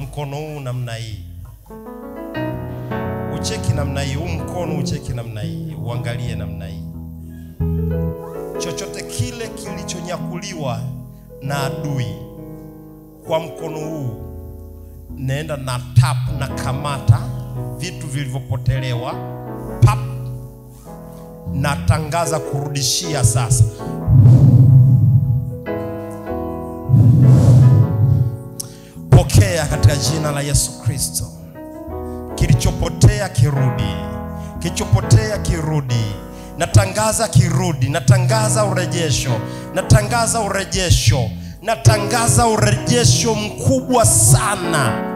mkono huu namna hii. Ucheki namna hii, mkono ucheki namna hii, uangalie namna hii. Chochote kile kilichonyakuliwa na adui kwa mkono huu, naenda na tap na kamata vitu vilivyopotelewa, pap, natangaza kurudishia sasa. Pokea katika jina la Yesu Kristo. Kilichopotea kirudi, kilichopotea kirudi. Natangaza kirudi, natangaza urejesho, natangaza urejesho, natangaza urejesho mkubwa sana.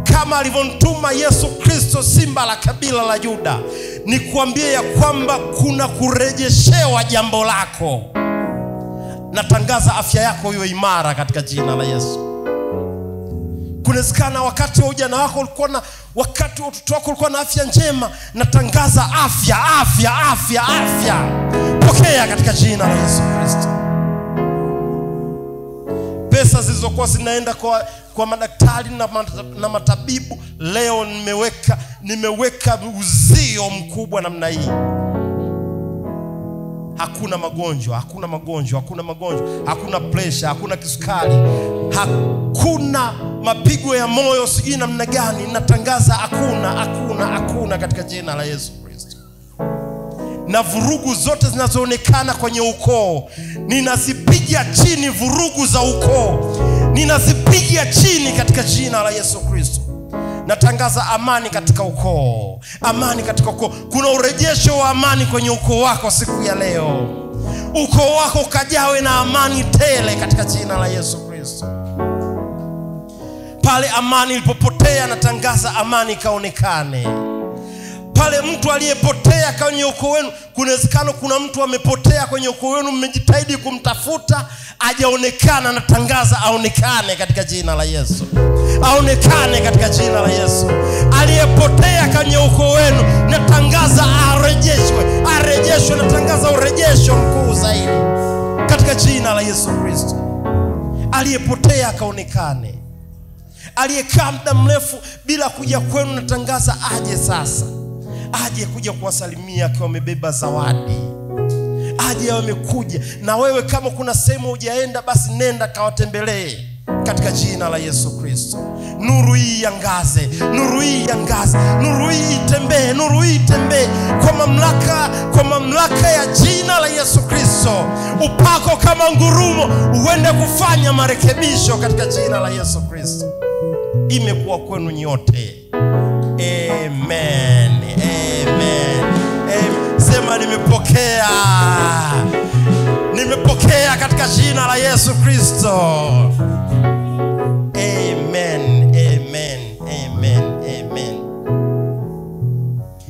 Kama alivyomtuma Yesu Kristo simba la kabila la Yuda, nikuambie ya kwamba kuna kurejeshewa jambo lako. Natangaza afya yako iwe imara katika jina la Yesu. Kunawezekana wakati wa ujana wako ulikuwa na, wakati wa utoto wako ulikuwa na afya njema. Natangaza afya, afya, afya, afya. Pokea katika jina la Yesu Kristo. Pesa zilizokuwa zinaenda kwa madaktari na matabibu, leo nimeweka uzio mkubwa namna hii. Hakuna magonjwa, hakuna magonjwa, hakuna magonjwa, hakuna pressure, hakuna kisukari, hakuna mapigo ya moyo sijui namna gani. Natangaza hakuna katika jina la Yesu Kristo. Na vurugu zote zinazoonekana kwenye ukoo, ninazipiga chini. Vurugu za ukoo ninazipiga chini katika jina la Yesu Kristo. Natangaza amani katika ukoo, amani katika ukoo. Kuna urejesho wa amani kwenye ukoo wako siku ya leo. Ukoo wako ukajawe na amani tele katika jina la Yesu Kristo. Pale amani ilipopotea, natangaza amani kaonekane. Pale mtu aliyepotea kwenye ukoo wenu, kunawezekana kuna mtu amepotea kwenye ukoo wenu, mmejitahidi kumtafuta hajaonekana, natangaza aonekane katika jina la Yesu. Aonekane katika jina la Yesu. Aliyepotea kwenye ukoo wenu, natangaza arejeshwe, natangaza urejesho mkuu zaidi katika jina la Yesu Kristo. Aliyepotea akaonekane. Aliyekaa muda mrefu bila kuja kwenu, natangaza aje sasa. Aje kuja kuwasalimia akiwa amebeba zawadi. Aje amekuja. Na wewe kama kuna sehemu hujaenda, basi nenda kawatembelee katika jina la Yesu Kristo. Nuru hii iangaze, nuru hii iangaze, nuru hii itembee, nuru hii itembee kwa mamlaka ya jina la Yesu Kristo. Upako kama ngurumo uende kufanya marekebisho katika jina la Yesu Kristo. Imekuwa kwenu nyote. Amen. Amen. Sema nimepokea. Nimepokea katika jina la Yesu Kristo.